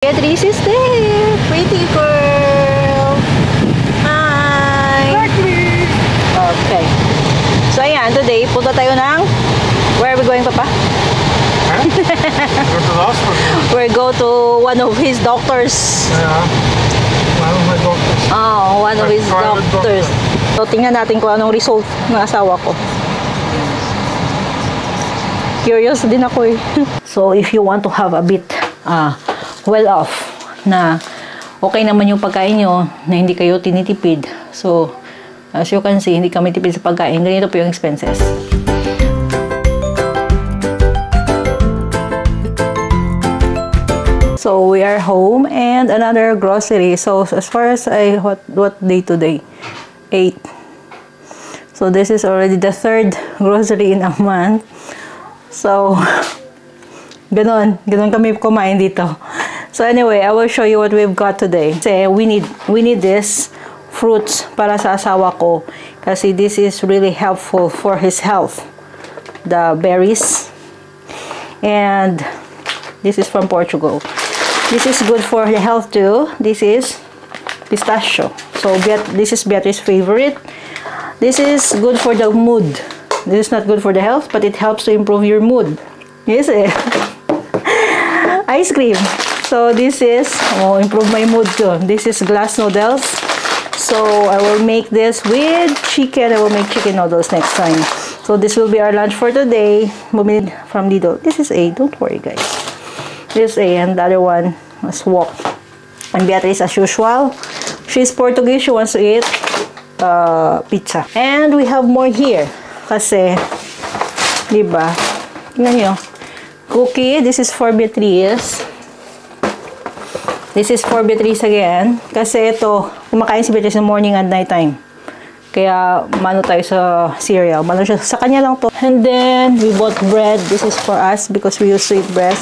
Beatrice is there. Pretty girl. Hi. Okay. So, ayan. Today, punta tayo ng... Where are we going, Papa? Huh? Go to the hospital. We go to one of his doctors. Yeah. One of my doctors. Oh, one of My his private doctors. So, tingnan natin kung anong result ng asawa ko. Curious din ako eh. So, if you want to have a bit well off, na okay naman yung pagkain nyo, na hindi kayo tinitipid. So, as you can see, hindi kami tipid sa pagkain. Ganito po yung expenses. So, we are home and another grocery. So, as far as what day today? 8. So, this is already the 3rd grocery in a month. So, ganon kami kumain dito. So, anyway, I will show you what we've got today. Kasi, we need this fruits para sa asawa ko. Kasi this is really helpful for his health. The berries. And, this is from Portugal. This is good for the health too. This is pistachio. So, this is Beatrice's favorite. This is good for the mood. This is not good for the health, but it helps to improve your mood. Yes, eh? Ice cream. So, this is, improve my mood too. This is glass noodles. So, I will make this with chicken. I will make chicken noodles next time. So, this will be our lunch for today. Bumili from Lidl. This is A. Don't worry, guys. This is A, and the other one was Wok. And Beatrice, as usual, she's Portuguese. She wants to eat pizza. And we have more here. Kasi, diba? Tingnan nyo. Cookie. This is for Beatrice. This is for Beatrice again. Kasi ito, kumakain si Beatrice in the morning and night time. Kaya, mano tayo sa cereal. Mano siya. Sa kanya lang to. And then, we bought bread. This is for us because we used to eat bread.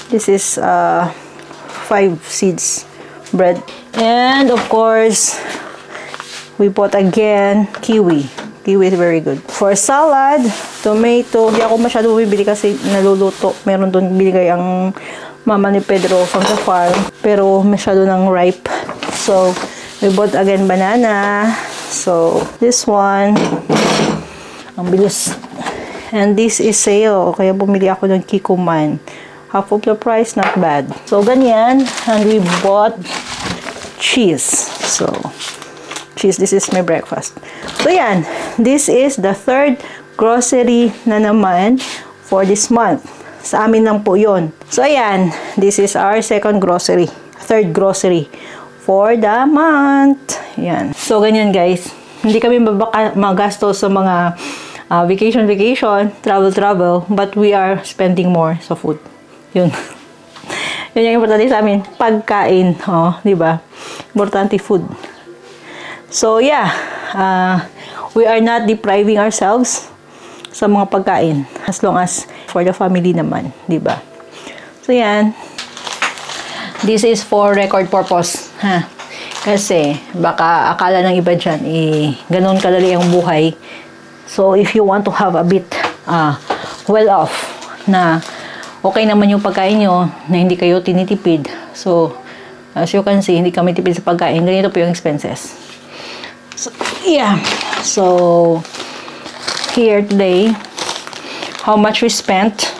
This is 5 seeds bread. And, of course, we bought again kiwi. Kiwi is very good. For salad, tomato. Hindi ako masyado bibili kasi naluluto. Meron doon binigay ang mama ni Pedro from the farm. Pero masyado nang ripe. So, we bought again banana. So, this one. Ang bilis. And this is sale. Kaya bumili ako ng Kikoman. Half of the price, not bad. So, ganyan. And we bought cheese. So, cheese. This is my breakfast. So, yan. This is the 3rd grocery na naman for this month. Sa amin lang po yun. So, ayan. This is our 2nd grocery. 3rd grocery for the month. Ayan. So, ganyan guys. Hindi kami magastos sa mga vacation, travel. But we are spending more sa food. Yun. Yun yung importante sa amin. Pagkain. Diba? Importante food. So, yeah. We are not depriving ourselves sa mga pagkain. As long as for the family naman. Diba? So, yan. This is for record purpose. Kasi, baka akala ng iba dyan, ganun kadali ang buhay. So, if you want to have a bit well off, na okay naman yung pagkain nyo, na hindi kayo tinitipid. So, as you can see, hindi kami tipid sa pagkain. Ganito po yung expenses. So, yeah. So, here today, how much we spent?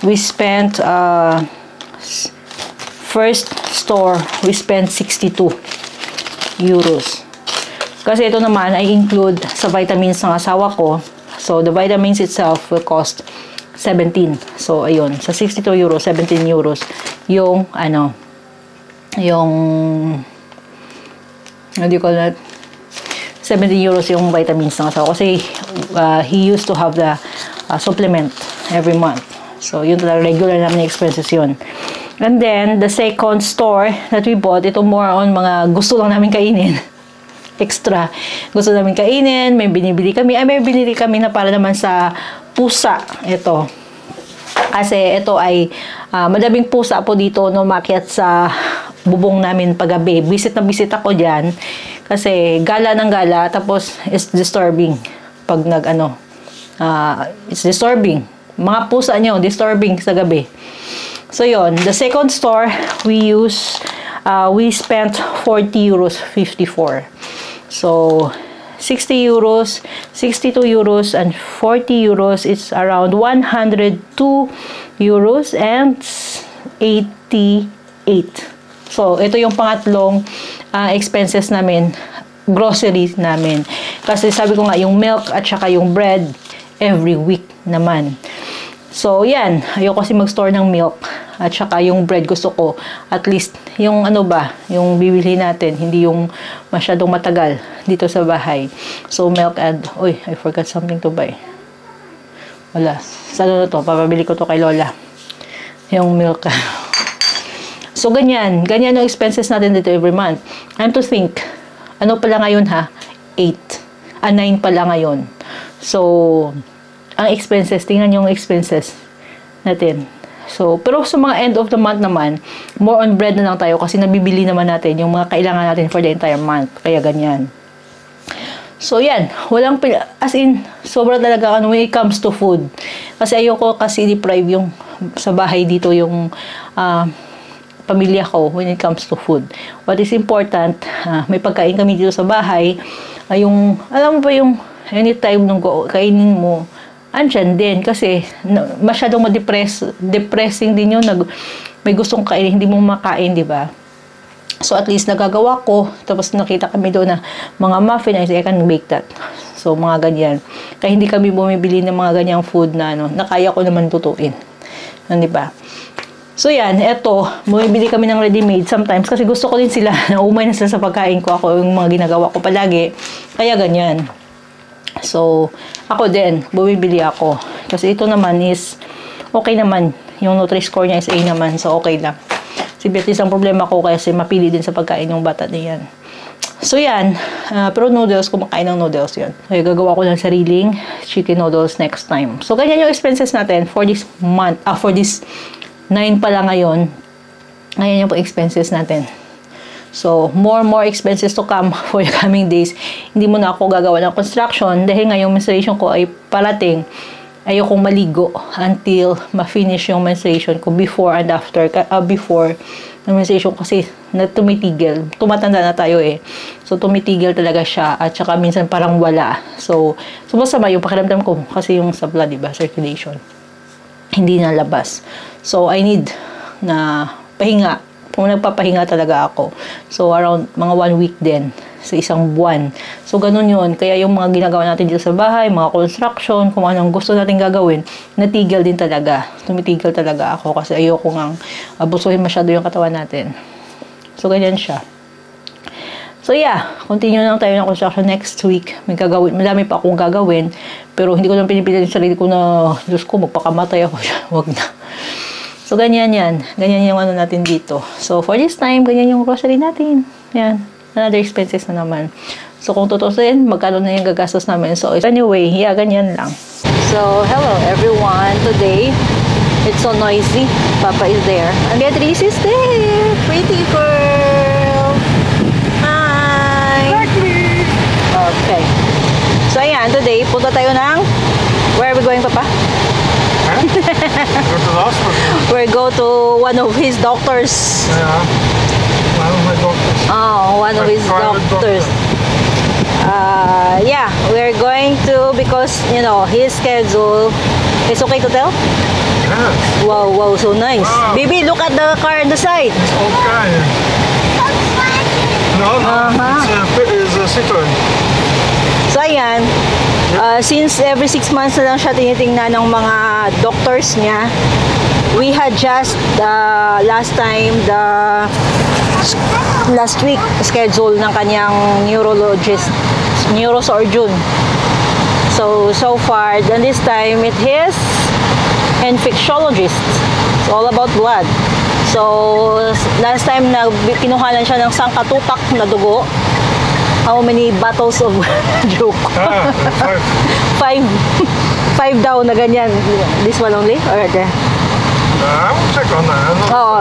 We spent, first store, we spent 62 euros. Kasi ito naman ay include sa vitamins ng asawa ko. So, the vitamins itself will cost 17. So, ayun. Sa 62 euros, 17 euros. Yung, yung, what do you call that? 17 euros yung vitamins ng asawa ko. Kasi, he used to have the supplement every month. So, yun talaga, regular namin expenses yun. And then, the second store that we bought, ito more on mga gusto lang namin kainin. Extra. Gusto namin kainin, may binibili kami. May binili kami na para naman sa pusa. Ito. Kasi ito ay madaming pusa po dito no umakyat sa bubong namin paggabi. Visit na visit ako dyan. Kasi gala ng gala. Tapos, it's disturbing. Pag it's disturbing. Mga pusa nyo, disturbing sa gabi. So yon, the second store we spent 40 euros 54. So 60 euros, 62 euros, and 40 euros, it's around 102 euros and 88. So, ito yung pangatlong expenses namin, groceries namin. Kasi sabi ko nga, yung milk at saka yung bread, every week naman. So, yan. Ayoko kasi mag-store ng milk. At saka yung bread gusto ko, at least, yung ano ba, yung bibili natin, hindi yung masyadong matagal dito sa bahay. So, milk and, uy, I forgot something to buy. Wala. Sa ano to? Papabili ko to kay Lola. Yung milk. So, ganyan. Ganyan yung expenses natin dito every month. And to think, ano pala ngayon ha? 9 pala ngayon. So, ang expenses, tingnan yung expenses natin. So, pero sa mga end of the month naman, more on bread na lang tayo kasi nabibili naman natin yung mga kailangan natin for the entire month. Kaya ganyan. So, yan. Walang, as in, sobra talaga when it comes to food. Kasi ayoko kasi deprive yung sa bahay dito yung pamilya ko when it comes to food. What is important, may pagkain kami dito sa bahay, yung, alam mo ba yung anytime nung kainin mo, andyan din kasi masyadong depressing din yun, may gustong kainin, hindi mo makain, di ba? So at least nagagawa ko, tapos nakita kami doon na mga muffin, I say I can make that. So mga ganyan. Kaya hindi kami bumibili ng mga ganyang food na na kaya ko naman tutuin. Di ba? So yan, eto, bumibili kami ng ready-made sometimes kasi gusto ko din sila na umay na sila sa pagkain ko, ako yung mga ginagawa ko palagi. Kaya ganyan. So, ako din, bumibili ako. Kasi ito naman is, okay naman. Yung Nutri-Score niya is A naman. So, okay lang. Si Beatrice, ang problema ko kasi mapili din sa pagkain yung bata niyan. So, yan. Pero noodles, kumakain ng noodles yun. Kaya gagawa ko ng sariling chicken noodles next time. So, ganyan yung expenses natin for this month. For this 9 pala ngayon. Ganyan yung expenses natin. So, more expenses to come for the coming days. Hindi mo na ako gagawa ng construction dahil nga yung menstruation ko ay parating. Ayokong maligo until ma-finish yung menstruation ko before and after. Before ng menstruation kasi na tumitigil. Tumatanda na tayo eh. So, tumitigil talaga siya at saka minsan parang wala. So masama yung pakiramdam ko kasi yung sa blood, diba? Circulation. Hindi nalabas. So, I need na pahinga. Kung nagpapahinga talaga ako. So, around mga 1 week din sa isang buwan. So, ganun yun. Kaya yung mga ginagawa natin dito sa bahay, mga construction, kung anong gusto natin gagawin, natigil din talaga. Tumitigil talaga ako kasi ayoko ngang abusuhin masyado yung katawan natin. So, ganyan siya. So, yeah. Continue lang tayo ng construction next week. May gagawin. Madami pa akong gagawin. Pero hindi ko lang pinipilit yung sarili ko na, Diyos ko, magpakamatay ako. Wag na. So, ganyan yan. Ganyan yung ano natin dito. So, for this time, ganyan yung grocery natin. Yan. Another expenses na naman. So, kung tutusin, magkano na yung gagastos namin. So, anyway, yeah, ganyan lang. So, hello everyone. Today, it's so noisy. Papa is there. And Beatrice is there. Pretty girl. Hi. Okay. So, ayan. Today, punta tayo ng... Where are we going, Papa? Huh? Go to the hospital. We go to one of his doctors. Yeah. One of my doctors. Oh, one of his doctors. Yeah, we're going to because you know his schedule. It's okay to tell? Yes. Wow, so nice. Wow. Baby, look at the car on the side. It's okay. No, it's a Citroen. So ayan. Since every 6 months na lang siya tinitingnan ng mga doctors niya, we had just last week schedule ng kanyang neurosurgeon. So far, then this time it is infectiologist. It's all about blood. So last time na kinuhanan siya ng sangkatutak na dugo. How many bottles of joke? 5 daw na ganyan. This one only? Or the... I will check on that. Oo.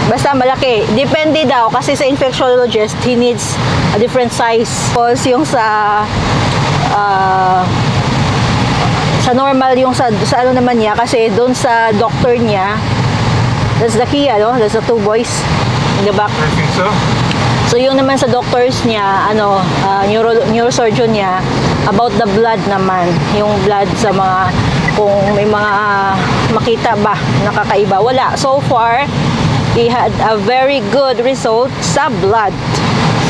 Basta malaki. Depende daw. Kasi sa infectiologist, he needs a different size. Because yung sa normal, yung sa ano naman niya, kasi doon sa doctor niya, That's the Kia, no? That's the two boys in the back. I think so. So yung naman sa doctors niya, neurosurgeon niya, about the blood naman. Yung blood sa mga, kung may mga makita ba, nakakaiba. Wala. So far, he had a very good result sa blood.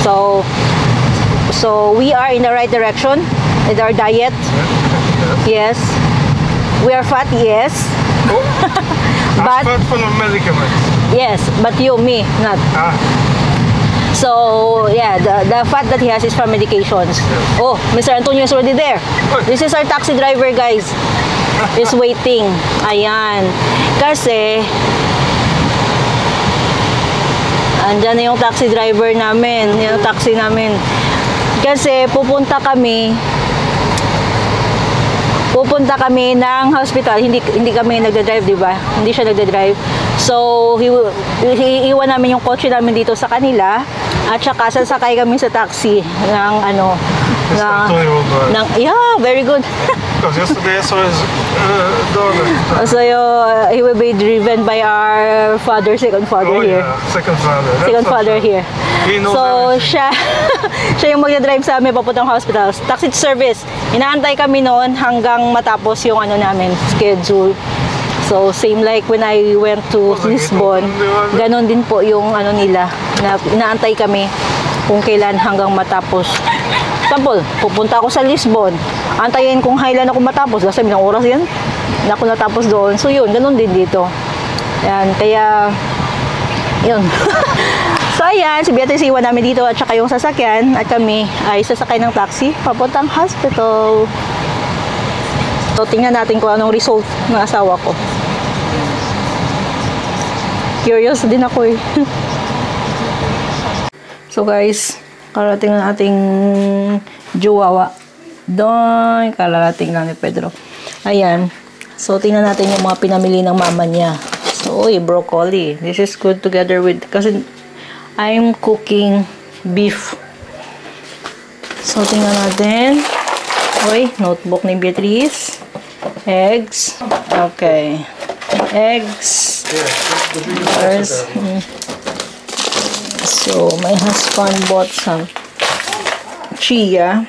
So we are in the right direction with our diet. Yes. We are fat, yes. Oh. But Fat from the medicaments. yes, but me, not. Ah, So, yeah, the fat that he has is from medications. Oh, Mr. Antonio is already there. This is our taxi driver, guys. Is waiting. Ayan. Kasi, andyan na yung taxi driver namin. Yung taxi namin. Kasi, pupunta kami ng hospital. Hindi kami nagda-drive, di ba? Hindi siya nagda-drive. So, iiwan namin yung kotse namin dito sa kanila. At saka, sasakay kami sa taxi ng yeah, very good. because yesterday I saw his daughter. So, he will be driven by our second father here. Yeah, second father. Second father here. He knows So, everything. siya yung magdadrive sa amin papuntang hospital. Taxi service. Inaantay kami noon hanggang matapos yung namin, schedule. So, same like when I went to Lisbon, ganon din po yung nila, na inaantay kami kung kailan hanggang matapos. Example, pupunta ako sa Lisbon, antayin kung kailan ako matapos, kasi ilang oras yan, na ako natapos doon. So, yun, ganon din dito. Yan, kaya, yun. So, ayan, si Beatrice iwan namin dito at saka yung sasakyan at kami ay sasakay ng taxi papuntang hospital. So, tingnan natin kung anong result ng asawa ko. Curious din ako eh. So, guys, karating na ating Jowawa. Doon, kararating lang ni Pedro. Ayan. So, tingnan natin yung mga pinamili ng mama niya. So, broccoli. This is good together with, kasi I'm cooking beef. So, tingnan natin. Notebook ni Beatrice. Eggs. Okay. Eggs. First. So, my husband bought some chia.